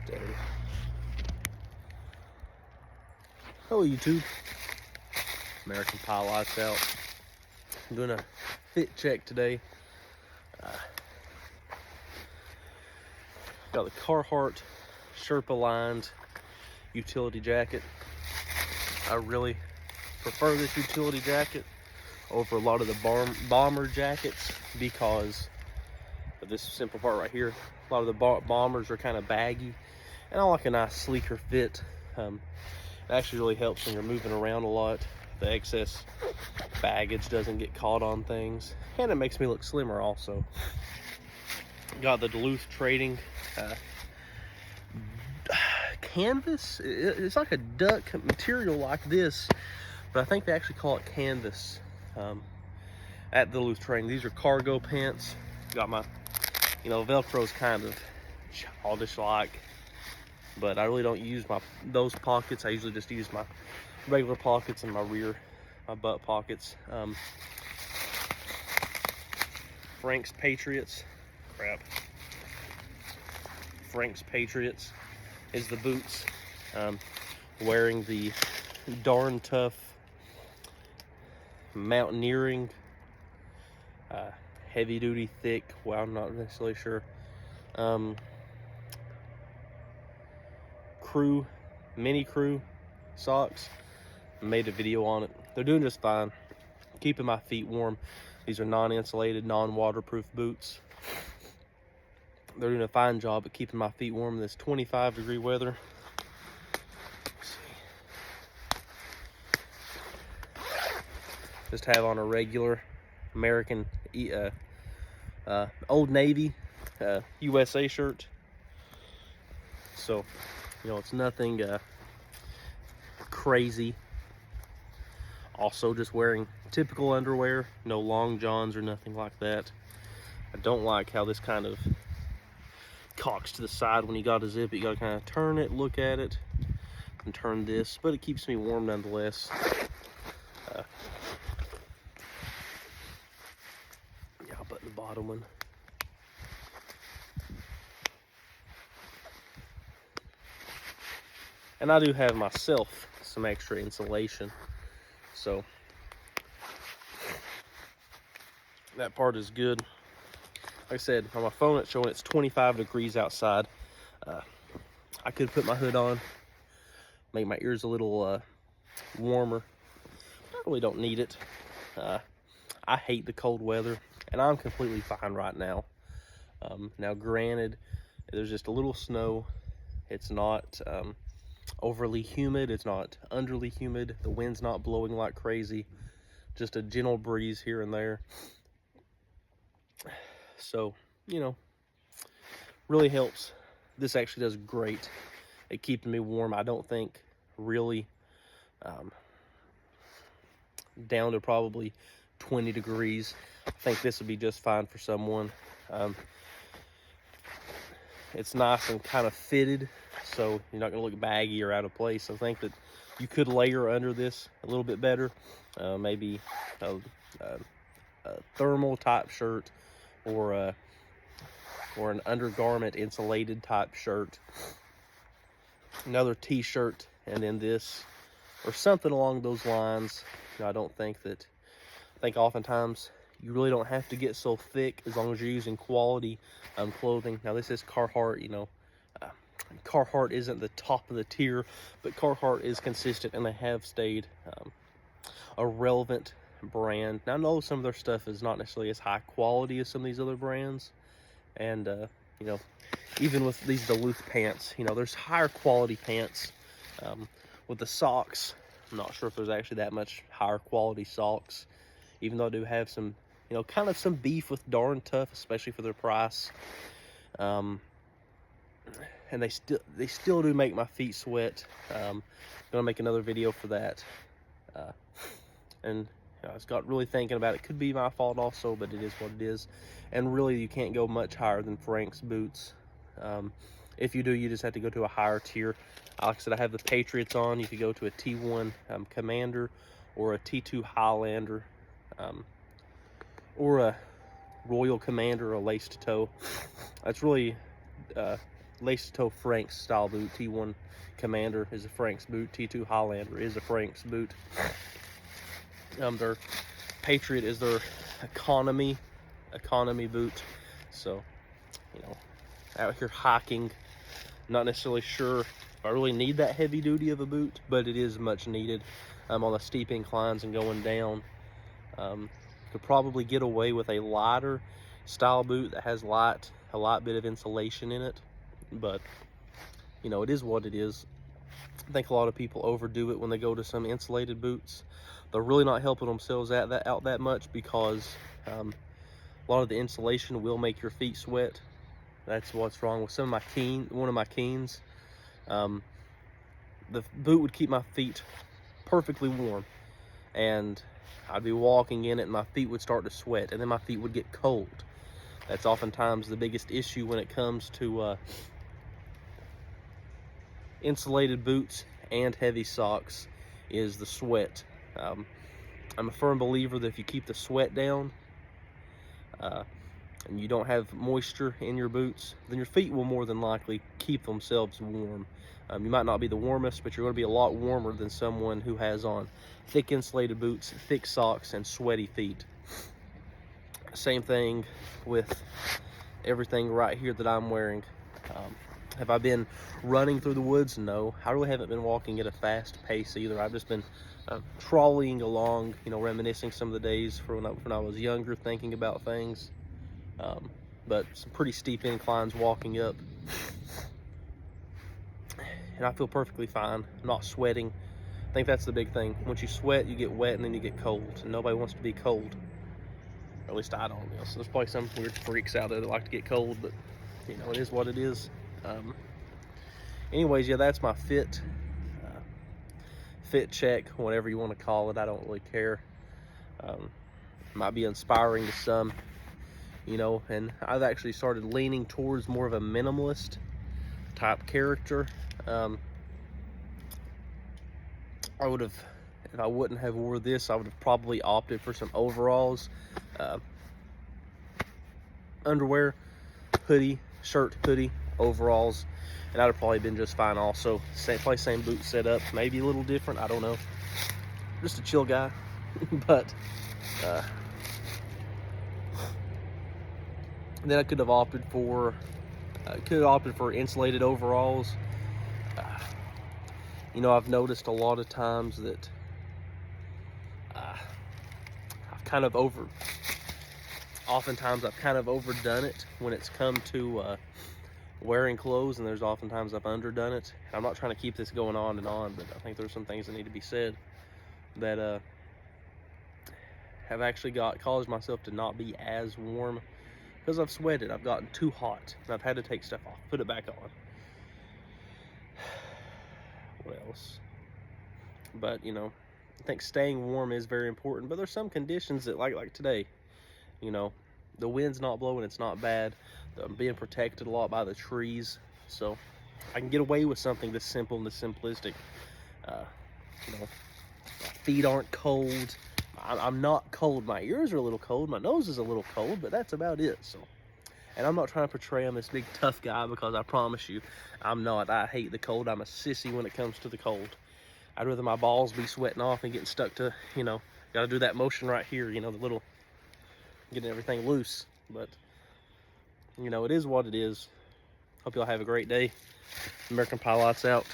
Stay. Hello YouTube, American Pie Lights out. I'm doing a fit check today. Got the Carhartt Sherpa lined utility jacket. I really prefer this utility jacket over a lot of the bomber jackets because of this simple part right here. A lot of the bombers are kind of baggy, and I like a nice sleeker fit. It actually really helps when you're moving around a lot. The excess baggage doesn't get caught on things, and it makes me look slimmer also. Got the Duluth Trading canvas. It's like a duck material like this, but I think they actually call it canvas at Duluth Trading. These are cargo pants. Got my, Velcro's kind of childish like, but I really don't use those pockets. I usually just use my regular pockets and my butt pockets. Frank's Patriots. Frank's Patriots is the boots. Wearing the Darn Tough mountaineering heavy duty thick, well, I'm not necessarily sure, mini crew socks. Made a video on it. They're doing just fine, keeping my feet warm. These are non-insulated, non-waterproof boots. They're doing a fine job at keeping my feet warm in this 25-degree weather. Just have on a regular American Old Navy USA shirt. So, it's nothing crazy. Also just wearing typical underwear, no long johns or nothing like that. I don't like how this kind of cocks to the side when you got to zip it. You got to kind of turn it, look at it, and turn this, but it keeps me warm nonetheless. Yeah, I'll button the bottom one. And I do have myself some extra insulation, so that part is good. Like I said, on my phone it's showing it's 25 degrees outside. I could put my hood on, make my ears a little warmer. I really don't need it. I hate the cold weather, and I'm completely fine right now. Now granted, there's just a little snow. It's not overly humid, it's not underly humid, the wind's not blowing like crazy, just a gentle breeze here and there. So, really helps. This actually does great at keeping me warm. I don't think really down to probably 20 degrees. I think this would be just fine for someone. It's nice and kind of fitted, so you're not going to look baggy or out of place. I think that you could layer under this a little bit better. Maybe a thermal type shirt, or an undergarment insulated type shirt, another t-shirt, and then this, or something along those lines. I think oftentimes you really don't have to get so thick as long as you're using quality clothing. Now this is Carhartt. Carhartt isn't the top of the tier, but Carhartt is consistent, and they have stayed a relevant brand. Now I know some of their stuff is not necessarily as high quality as some of these other brands, and even with these Duluth pants, there's higher quality pants. With the socks, I'm not sure if there's actually that much higher quality socks, even though I do have some, kind of some beef with Darn Tough, especially for their price. And they still do make my feet sweat. Gonna make another video for that. And I just got really thinking about it. Could be my fault also, but it is what it is. And really, you can't go much higher than Frank's boots. If you do, you just have to go to a higher tier. Like I said, I have the Patriots on. You could go to a T1 Commander, or a T2 Highlander, or a Royal Commander, a laced toe. That's really lace toe Franks style boot. T1 Commander is a Franks boot. T2 Highlander is a Franks boot. Their Patriot is their economy boot. So, you know, out here hiking, not necessarily sure if I really need that heavy duty of a boot, but it is much needed on the steep inclines and going down. Could probably get away with a lighter style boot that has a light bit of insulation in it, but you know, it is what it is. I think a lot of people overdo it when they go to some insulated boots. They're really not helping themselves out that much, because a lot of the insulation will make your feet sweat. That's what's wrong with one of my Keens. The boot would keep my feet perfectly warm, and I'd be walking in it and my feet would start to sweat, and then my feet would get cold. That's oftentimes the biggest issue when it comes to insulated boots and heavy socks, is the sweat. I'm a firm believer that if you keep the sweat down and you don't have moisture in your boots, then your feet will more than likely keep themselves warm. You might not be the warmest, but you're going to be a lot warmer than someone who has on thick insulated boots, thick socks, and sweaty feet. Same thing with everything right here that I'm wearing. Have I been running through the woods? No. I really haven't been walking at a fast pace either. I've just been trolleying along, you know, reminiscing some of the days when I was younger, thinking about things. But some pretty steep inclines walking up. And I feel perfectly fine. I'm not sweating. I think that's the big thing. Once you sweat, you get wet, and then you get cold. And nobody wants to be cold. Or at least I don't. You know, so there's probably some weird freaks out there that like to get cold, but you know, it is what it is. Anyways, yeah, that's my fit check, whatever you want to call it. I don't really care. Might be inspiring to some, you know, and I've actually started leaning towards more of a minimalist type character. I would have, if I wouldn't have wore this, I would have probably opted for some overalls, underwear, shirt, hoodie, overalls, and I'd have probably been just fine also. Probably same boot setup, maybe a little different, I don't know. Just a chill guy. But then I could have opted for insulated overalls. You know, I've noticed a lot of times that oftentimes I've kind of overdone it when it's come to wearing clothes, and there's oftentimes I've underdone it. And I'm not trying to keep this going on and on, but I think there's some things that need to be said that have actually caused myself to not be as warm, because I've sweated. I've gotten too hot, and I've had to take stuff off, put it back on. What else? But you know, I think staying warm is very important, but there's some conditions that like today, you know, the wind's not blowing, it's not bad. I'm being protected a lot by the trees, so I can get away with something this simple and this simplistic. You know, my feet aren't cold. I'm not cold. My ears are a little cold. My nose is a little cold, but that's about it. So, and I'm not trying to portray I'm this big tough guy, because I promise you, I'm not. I hate the cold. I'm a sissy when it comes to the cold. I'd rather my balls be sweating off and getting stuck to, you know, got to do that motion right here, you know, the little, getting everything loose. But, you know, it is what it is. Hope y'all have a great day. American Pilots out.